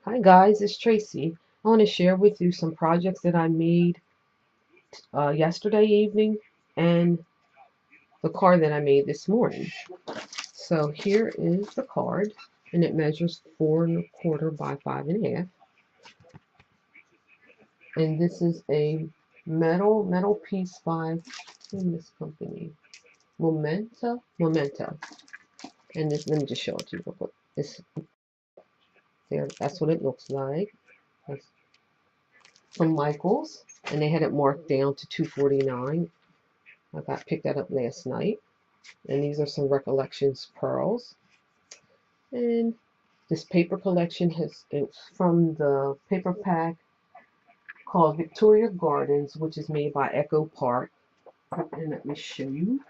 Hi guys, it's Tracy. I want to share with you some projects that I made yesterday evening and the card that I made this morning. So here is the card, and it measures 4 1/4 by 5 1/2. And this is a metal piece by this company, Momenta. And this, let me just show it to you real quick. This there, that's what it looks like. That's from Michaels, and they had it marked down to 249. Picked that up last night. And these are some Recollections pearls. And this paper collection it's from the paper pack called Victoria Gardens, which is made by Echo Park. And let me show you.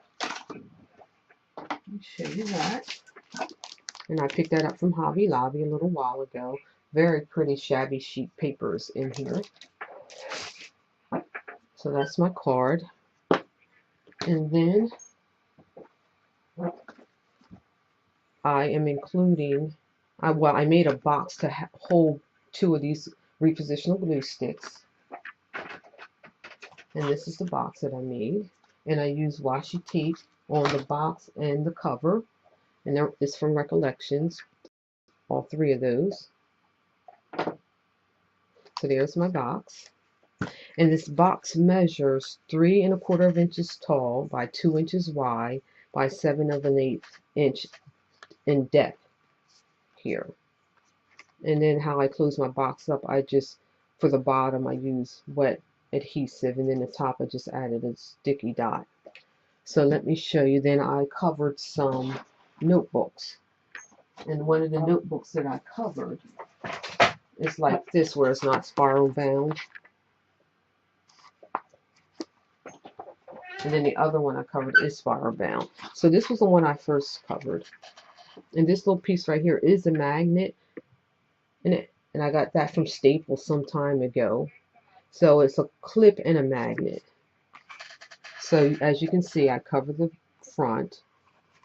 That. And I picked that up from Hobby Lobby a little while ago. Very pretty shabby sheet papers in here. So that's my card. And then I am including, I made a box to hold 2 of these repositional glue sticks. And this is the box that I made. And I used washi tape on the box and the cover. And there is from Recollections, all 3 of those. So there's my box. And this box measures 3 1/4 inches tall by 2 inches wide by 7 1/8 inch in depth here. And then how I close my box up, for the bottom, I use wet adhesive, and then the top I just added a sticky dot. So let me show you. Then I covered some notebooks. And one of the notebooks that I covered is like this, where it's not spiral bound. And then the other one I covered is spiral bound. So this was the one I first covered. And this little piece right here is a magnet. And I got that from Staples some time ago. So it's a clip and a magnet. So as you can see, I covered the front.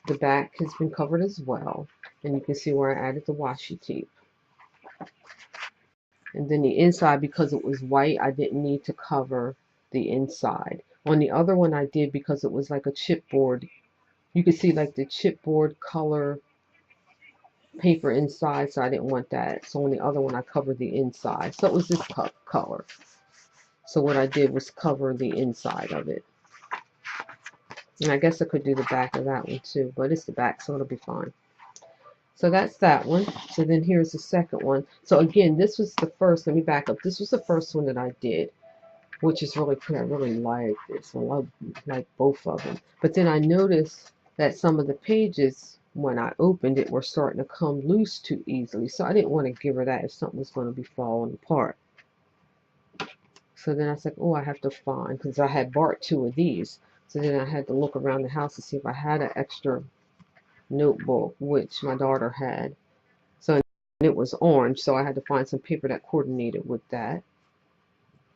The back has been covered as well. And you can see where I added the washi tape. And then the inside, because it was white, I didn't need to cover the inside. On the other one I did, because it was like a chipboard. You could see like the chipboard color paper inside, so I didn't want that. So on the other one I covered the inside. So it was this color. So what I did was cover the inside of it. And I guess I could do the back of that one too, but it's the back, so it'll be fine. So that's that one. So then here's the second one. So again, this was the first, let me back up. This was the first one that I did, which is really pretty. I really like this. I love like both of them. But then I noticed that some of the pages, when I opened it, were starting to come loose too easily. So I didn't want to give her that if something was going to be falling apart. So then I was like, oh, I have to find, because I had bought 2 of these. So then I had to look around the house to see if I had an extra notebook, which my daughter had. So it was orange, so I had to find some paper that coordinated with that,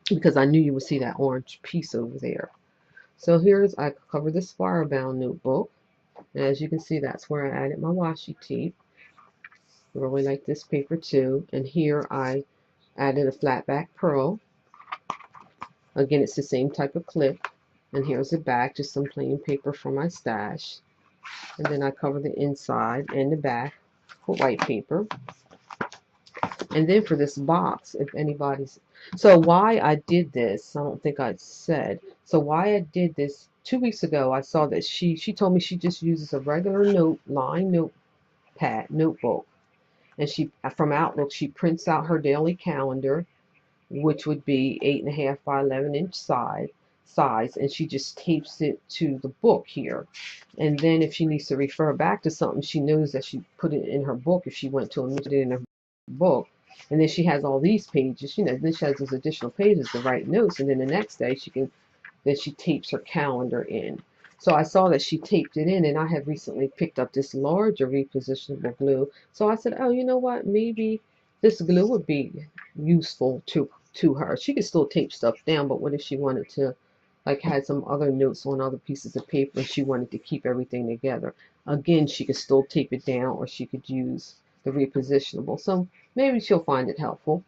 because I knew you would see that orange piece over there. So I covered the spiral bound notebook, and as you can see, that's where I added my washi tape. I really like this paper too. And here I added a flat back pearl. Again, it's the same type of clip. And here's the back, just some plain paper from my stash. And then I cover the inside and the back with white paper. And then for this box, if anybody's... So why I did this, I don't think I said. So why I did this, 2 weeks ago, I saw that she told me she just uses a regular notebook. And from Outlook, she prints out her daily calendar, which would be 8 1/2 by 11 inch size, and she just tapes it to the book here. And then if she needs to refer back to something, she knows that she put it in her book if she went to put it in her book. And then she has all these pages, then she has those additional pages to write notes, and then the next day she tapes her calendar in. So I saw that she taped it in, and I have recently picked up this larger repositionable glue. So I said, oh, you know what, maybe this glue would be useful to her. She could still tape stuff down, but what if she wanted to, like, had some other notes on other pieces of paper and she wanted to keep everything together? Again, she could still tape it down, or she could use the repositionable. So maybe she'll find it helpful.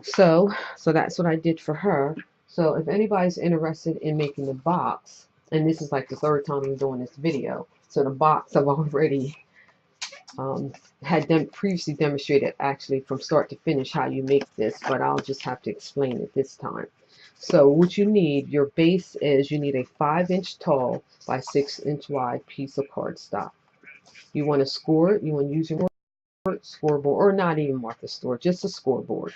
So that's what I did for her. So if anybody's interested in making the box, and this is like the third time I'm doing this video, so the box I've already had them previously demonstrated actually from start to finish how you make this, but I'll just have to explain it this time. So what you need, your base is, you need a 5-inch tall by 6-inch wide piece of cardstock. You want to score it, you want to use your scoreboard, or not even mark the store, just a scoreboard.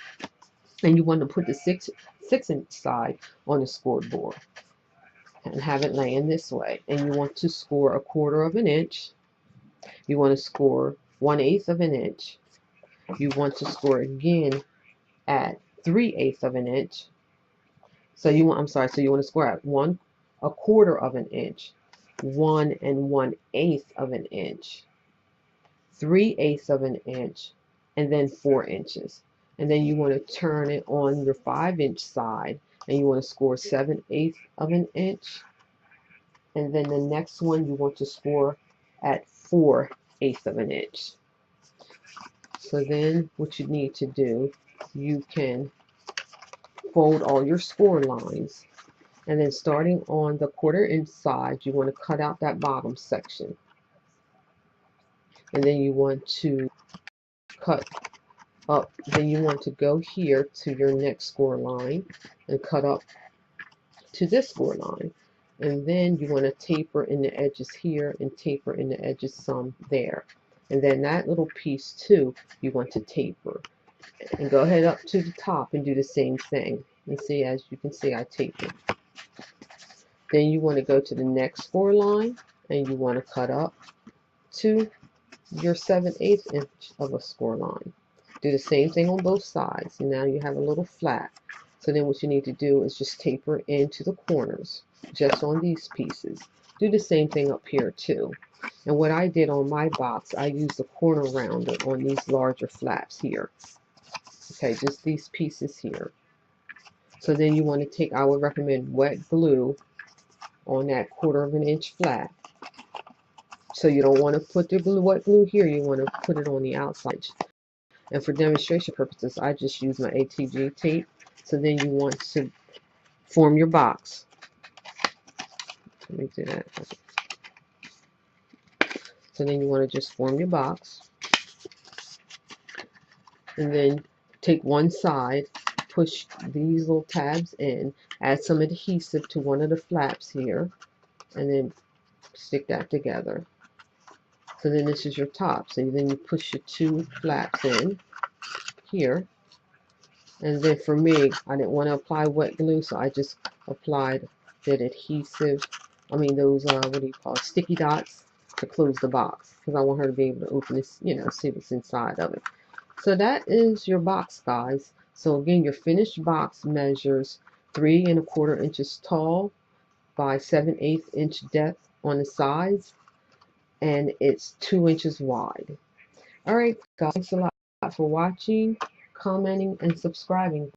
And you want to put the 6-inch side on the scoreboard and have it laying this way. And you want to score 1/4 of an inch. You want to score 1/8 of an inch. You want to score again at 3/8 of an inch. So you want, so you want to score at 1/4 of an inch, 1 1/8 of an inch, 3/8 of an inch, and then 4 inches. And then you want to turn it on your 5-inch side, and you want to score 7/8 of an inch. And then the next one you want to score at 4/8 of an inch. So then what you need to do, you can fold all your score lines, and then starting on the 1/4 inch side, you want to cut out that bottom section. And then you want to cut up, then you want to go here to your next score line and cut up to this score line. And then you want to taper in the edges here and taper in the edges some there. And then that little piece too, you want to taper. And go ahead up to the top and do the same thing. And see, as you can see, I tapered. Then you want to go to the next score line and you want to cut up to your 7/8 inch of a score line. Do the same thing on both sides. And now you have a little flat. So then what you need to do is just taper into the corners, just on these pieces. Do the same thing up here too. And what I did on my box, I used the corner rounder on these larger flaps here. Okay, just these pieces here. So then you want to take, I would recommend wet glue on that 1/4 of an inch flat. So you don't want to put the wet glue here, you want to put it on the outside. And for demonstration purposes, I just use my ATG tape. So then you want to form your box. Let me do that. So then you want to just form your box. And then take one side, push these little tabs in, add some adhesive to one of the flaps here, and then stick that together. So then this is your top. So then you push your 2 flaps in here. And then for me, I didn't want to apply wet glue, so I just applied that adhesive, those, what do you call it, sticky dots to close the box. Because I want her to be able to open this, see what's inside of it. So that is your box, guys. So again, your finished box measures 3 1/4 inches tall by 7/8 inch depth on the sides, and it's 2 inches wide. Alright guys, thanks a lot for watching, commenting, and subscribing.